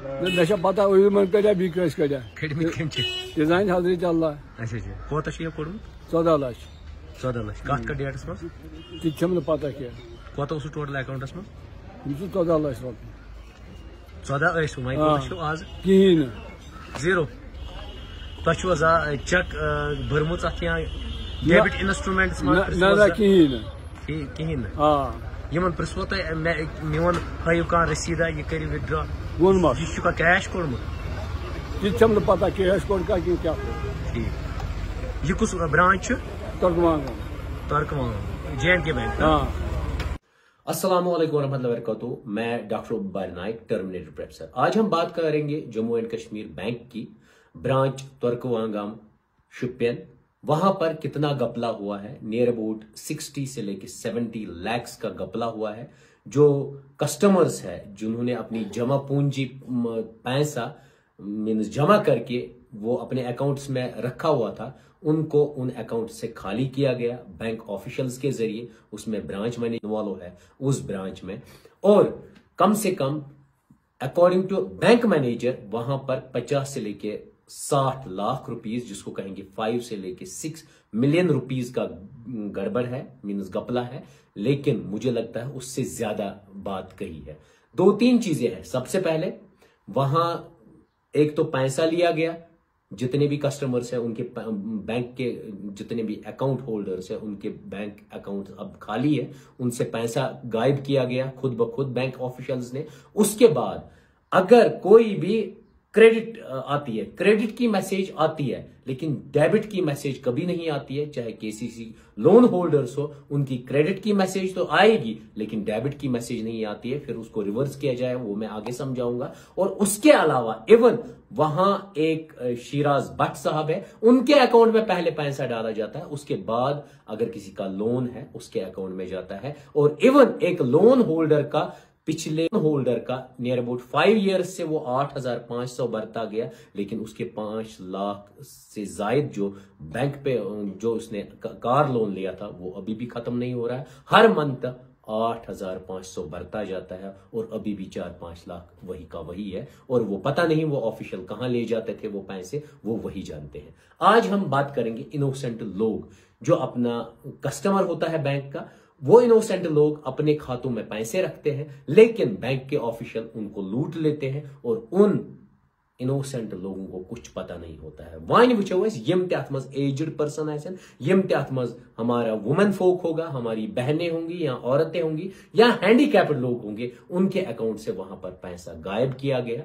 मे पता कड़ा बी कड़ा डिजाइन हजरत अल्लाह कोत कोड़मत 14 लाख 14 लाख कत डेटस मज ती पता क्या कोत टोटल अकाउंटस मज 14 लाख रुपये 14 वो आज कहीं जीरो तुम चेक भरमुत या डेबिट इंस्ट्रूमेंट्स ना कहीं कहीं यमन प्रिसो मोन हाइव कह रसीदा यह कर विथड्रॉ यह कैश कोड़मुत ती पता कैश कोड का क्या ठीक यह कुछ ब्रांच तुर्कवांग J&K बैंक। अस्सलाम वालेकुम रहमतुल्लाहि व बरकातुहू। मैं डॉक्टर उबाइर नाइक, टर्मिनेटर प्रोफेसर। आज हम बात करेंगे जम्मू एंड कश्मीर बैंक की ब्रांच तुर्कवांगम शुपियन। वहां पर कितना गपला हुआ है, नियर अबाउट 60 से लेके 70 लाख का गपला हुआ है। जो कस्टमर्स है जिन्होंने अपनी जमा पूंजी पैसा मीन्स जमा करके वो अपने अकाउंट्स में रखा हुआ था, उनको उन अकाउंट से खाली किया गया बैंक ऑफिशियल्स के जरिए। उसमें ब्रांच मैनेजर इन्वॉल्व है उस ब्रांच में, और कम से कम अकॉर्डिंग टू बैंक मैनेजर वहां पर 50 से लेके 60 लाख रुपीस, जिसको कहेंगे 5 से लेके 6 मिलियन रुपीस का गड़बड़ है, मीन्स गपला है। लेकिन मुझे लगता है उससे ज्यादा बात कही है। 2-3 चीजें हैं। सबसे पहले वहां एक तो पैसा लिया गया, जितने भी कस्टमर्स हैं उनके बैंक के जितने भी अकाउंट होल्डर्स हैं उनके बैंक अकाउंट अब खाली है, उनसे पैसा गायब किया गया खुद ब खुद बैंक ऑफिशियल्स ने। उसके बाद अगर कोई भी क्रेडिट आती है, क्रेडिट की मैसेज आती है, लेकिन डेबिट की मैसेज कभी नहीं आती है। चाहे केसीसी लोन होल्डर्स हो, उनकी क्रेडिट की मैसेज तो आएगी लेकिन डेबिट की मैसेज नहीं आती है। फिर उसको रिवर्स किया जाए वो मैं आगे समझाऊंगा। और उसके अलावा इवन वहां एक शिराज भट्ट साहब है, उनके अकाउंट में पहले पैसा डाला जाता है, उसके बाद अगर किसी का लोन है उसके अकाउंट में जाता है। और इवन एक लोन होल्डर का पिछले होल्डर का नियर अबाउट 5 ईयर्स से वो 8,500 भरता गया, लेकिन उसके 5 लाख से जायद जो बैंक पे जो उसने कार लोन लिया था वो अभी भी खत्म नहीं हो रहा है। हर मंथ 8,500 भरता जाता है और अभी भी 4-5 लाख वही का वही है। और वो पता नहीं वो ऑफिशियल कहां ले जाते थे वो पैसे, वो वही जानते हैं। आज हम बात करेंगे इनोसेंट लोग, जो अपना कस्टमर होता है बैंक का, वो इनोसेंट लोग अपने खातों में पैसे रखते हैं लेकिन बैंक के ऑफिशियल उनको लूट लेते हैं और उन इनोसेंट लोगों को कुछ पता नहीं होता है। वाइन वुचो यम तथ मज एजड पर्सन आसन, यम तथ मज हमारा वुमेन फोक होगा, हमारी बहनें होंगी या औरतें होंगी या हैंडीकैप्ड लोग होंगे, उनके अकाउंट से वहां पर पैसा गायब किया गया।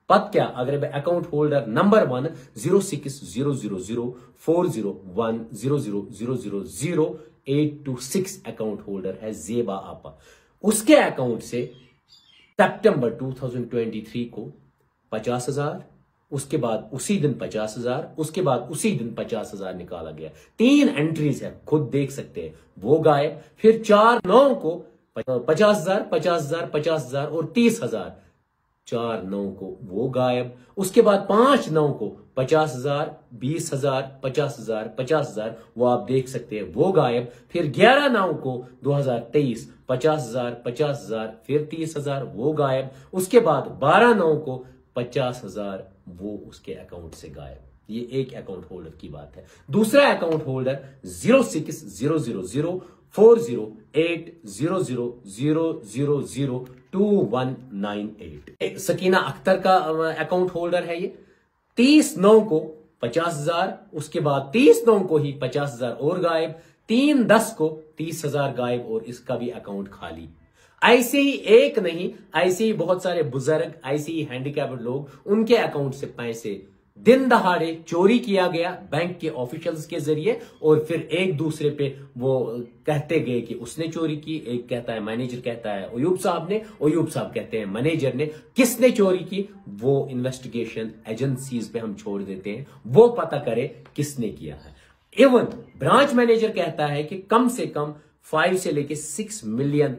पत क्या, अगर account holder number 1 0600040100000826 account holder है जेबा आपा। उसके अकाउंट से सितंबर 2023 को 50,000, उसके बाद उसी दिन 50,000, उसके बाद उसी दिन 50,000 निकाला गया। 3 एंट्रीज है, खुद देख सकते हैं, वो गायब। फिर 4/9 को 50,000, 50,000, 50,000 और 30,000, 4/9 को वो गायब। उसके बाद 5/9 को 50,000, 20,000, 50,000, 50,000 वो आप देख सकते हैं वो गायब। फिर 11/9 को 2023 50,000, 50,000, फिर 30,000 वो गायब। उसके बाद 12/9 को 50,000 वो उसके अकाउंट से गायब। ये एक अकाउंट होल्डर की बात है। दूसरा अकाउंट होल्डर 06000800002198 सकीना अख्तर का अकाउंट होल्डर है ये। 30/9 को 50,000, उसके बाद 30/9 को ही 50,000 और गायब, 3/10 को 30,000 गायब और इसका भी अकाउंट खाली। ऐसे ही एक नहीं, ऐसे ही बहुत सारे बुजुर्ग, ऐसे ही हैंडीकैप्ड लोग, उनके अकाउंट से पैसे दिन दहाड़े चोरी किया गया बैंक के ऑफिशियल्स के जरिए। और फिर एक दूसरे पे वो कहते गए कि उसने चोरी की, एक कहता है मैनेजर कहता है अयूब साहब ने, अयूब साहब कहते हैं मैनेजर ने। किसने चोरी की वो इन्वेस्टिगेशन एजेंसीज पे हम छोड़ देते हैं, वो पता करे किसने किया है। इवन ब्रांच मैनेजर कहता है कि कम से कम 5 से लेके 6 मिलियन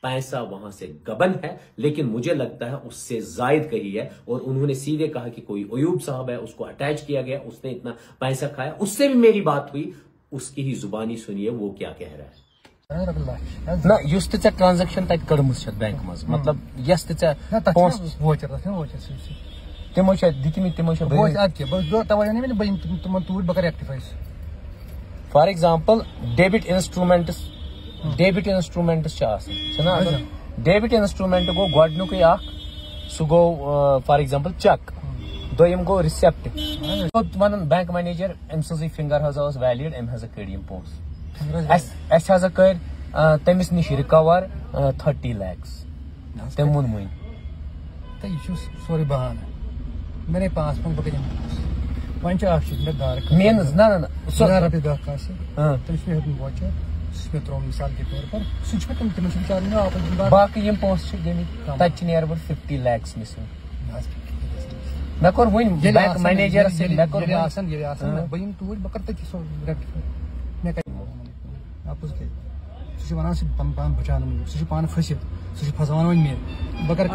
पैसा वहां से गबन है, लेकिन मुझे लगता है उससे जायद कही है। और उन्होंने सीधे कहा कि कोई अयूब साहब है, उसको अटैच किया गया, उसने इतना पैसा खाया। उससे भी मेरी बात हुई, उसकी ही जुबानी सुनिए वो क्या कह रहा है। ना युस ते ट्रांजेक्शन तक कर्मस बैंक मज मतलब यस ते तिमो दितम for example debit instruments debit instrument गो गोडनुक सह गो फॉर एग्जांपल चेक दोम गो रिसेप्ट वन बैंक मैनेजर अम सज फिंगर वैलिड अम कड़ अस कर तमिस निश रिकवर 30 lakhs तम वोन वन सोरे बहान मैंने 5 वन मेन ना रपे दह वोचर त्रो मिसाल के तौर पर सह बाकी पोस तत नेर 50 lakhs मिसिंग मे कोर वन बैंक मैनेजर बह तूर बह कर वन सह पान बचान सह पान फसित सह फसान वन मे बह कर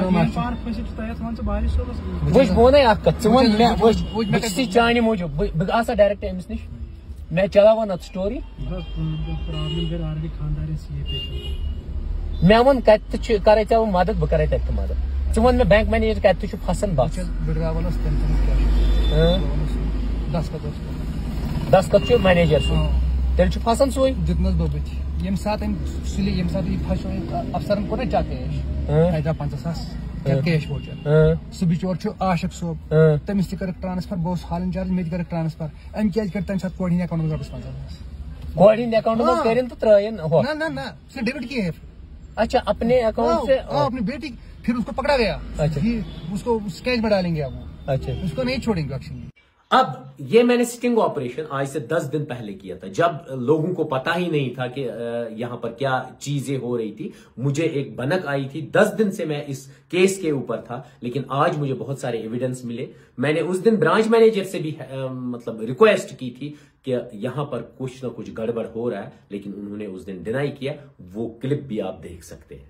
चान मूजूब बह आसा डायरेक्ट अमिस निश मैं चलावा नत स्टोरी मे वन कत कर मदद बह कर तत मदद वन मे बैंक मैनेजर कत फसन बस दस्खत मैनेजर तेल फसन सोई दितनस बोबत ये सात सुले ये सात फसो अफसरन को चाक 50,000 कैश वोचर सह बिचोर आशिक सोब तमिस कर ट्रांसफर बहुत हाल इंचार्ज मे कर ट्रांसफर अम क्या कर तम कोड हिंद अकाउंट वापस 50,000 कोड हिंद अकाउंट में करें तो त्रयन हो ना सह डेबिट किए है अच्छा अपने अकाउंट से अपनी बेटी फिर उसको पकड़ा गया अच्छा उसको स्केच में डालेंगे आप अच्छा उसको नहीं छोड़ेंगे एक्शन। अब ये मैंने स्टिंग ऑपरेशन आज से 10 दिन पहले किया था जब लोगों को पता ही नहीं था कि यहां पर क्या चीजें हो रही थी। मुझे एक भनक आई थी, 10 दिन से मैं इस केस के ऊपर था, लेकिन आज मुझे बहुत सारे एविडेंस मिले। मैंने उस दिन ब्रांच मैनेजर से भी मतलब रिक्वेस्ट की थी कि यहां पर कुछ ना कुछ गड़बड़ हो रहा है, लेकिन उन्होंने उस दिन डिनाई किया। वो क्लिप भी आप देख सकते हैं।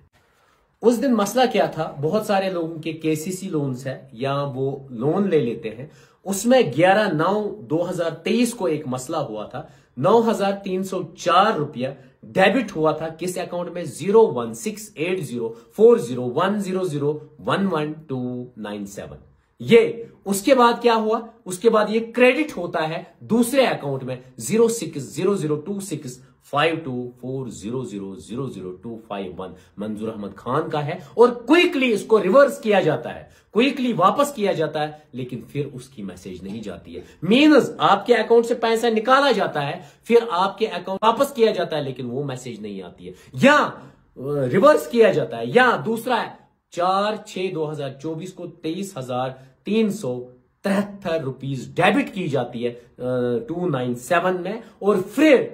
उस दिन मसला क्या था, बहुत सारे लोगों के केसीसी लोन्स है या वो लोन ले लेते हैं, उसमें 11/9/2023 को एक मसला हुआ था। 9,304 रुपया डेबिट हुआ था किस अकाउंट में 01680400100111297। ये उसके बाद क्या हुआ, उसके बाद ये क्रेडिट होता है दूसरे अकाउंट में 0600265240000251 मंजूर अहमद खान का है, और क्विकली इसको रिवर्स किया जाता है, क्विकली वापस किया जाता है, लेकिन फिर उसकी मैसेज नहीं जाती है। मीन्स आपके अकाउंट से पैसा निकाला जाता है, फिर आपके अकाउंट वापस किया जाता है, लेकिन वो मैसेज नहीं आती है, या रिवर्स किया जाता है। या दूसरा 4/6/2024 को 23,373 रुपीज डेबिट की जाती है 297 में, और फिर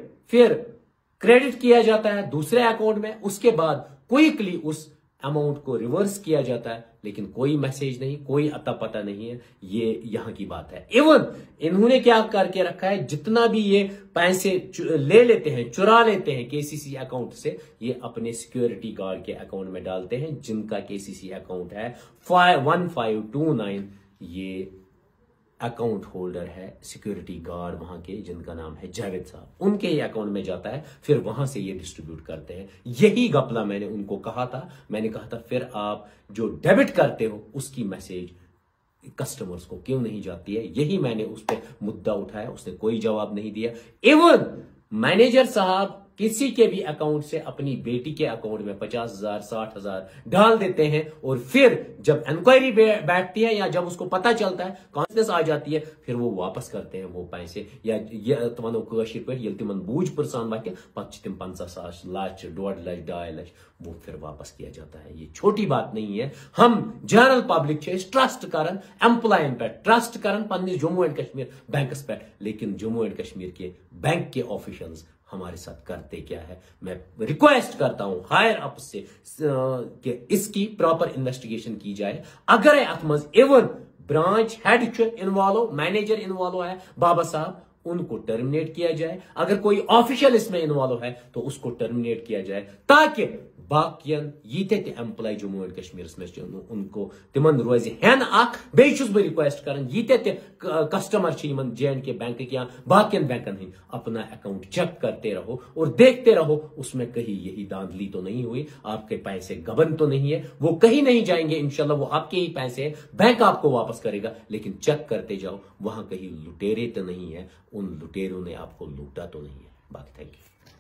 क्रेडिट किया जाता है दूसरे अकाउंट में। उसके बाद क्विकली उस अमाउंट को रिवर्स किया जाता है, लेकिन कोई मैसेज नहीं, कोई अता पता नहीं है। ये यहां की बात है। इवन इन्होंने क्या करके रखा है, जितना भी ये पैसे ले लेते हैं, चुरा लेते हैं केसीसी अकाउंट से, ये अपने सिक्योरिटी गार्ड के अकाउंट में डालते हैं, जिनका केसीसी अकाउंट है 1529। ये अकाउंट होल्डर है सिक्योरिटी गार्ड वहां के, जिनका नाम है जावेद साहब, उनके ही अकाउंट में जाता है, फिर वहां से ये डिस्ट्रीब्यूट करते हैं। यही गपला मैंने उनको कहा था। मैंने कहा था फिर आप जो डेबिट करते हो उसकी मैसेज कस्टमर्स को क्यों नहीं जाती है। यही मैंने उस पर मुद्दा उठाया, उसने कोई जवाब नहीं दिया। इवन मैनेजर साहब किसी के भी अकाउंट से अपनी बेटी के अकाउंट में 50,000 60,000 डाल देते हैं, और फिर जब इंक्वायरी बैठती है या जब उसको पता चलता है, कॉन्फिडेंस आ जाती है, फिर वो वापस करते हैं वो पैसे। या तमनो कशिर पे ये तिमन बूझ परसान वाके पत तिम 50,000 लाख 1.5 लाख 2.5 लाख वो फिर वापस किया जाता है। ये छोटी बात नहीं है। हम जनरल पब्लिक ट्रस्ट करन एम्प्लॉयन पे, ट्रस्ट करन पन्ने जम्मू एंड कश्मीर बैंकस पे, लेकिन जम्मू एंड कश्मीर के बैंक के ऑफिशियल्स हमारे साथ करते क्या है। मैं रिक्वेस्ट करता हूं हायर अप से कि इसकी प्रॉपर इन्वेस्टिगेशन की जाए। अगर अत मज even branch head involve, manager involve है, बाबा साहब उनको टर्मिनेट किया जाए। अगर कोई ऑफिशियल इसमें इन्वॉल्व है तो उसको टर्मिनेट किया जाए, ताकि बाकियन यीते ते एम्प्लॉय जम्मू एंड कश्मीर में उनको तिमन रोज हेन अख। बेचुस बह रिक्वेस्ट करन यीते ते कस्टमर JNK बैंक या बाकियन बैंकन ही अपना अकाउंट चेक करते रहो और देखते रहो उसमें कहीं यही धांधली तो नहीं हुई, आपके पैसे गबन तो नहीं है। वो कहीं नहीं जाएंगे, इंशाल्लाह वो आपके ही पैसे हैं, बैंक आपको वापस करेगा, लेकिन चेक करते जाओ वहां कहीं लुटेरे तो नहीं है, उन लुटेरों ने आपको लूटा तो नहीं है। बाकी थैंक यू।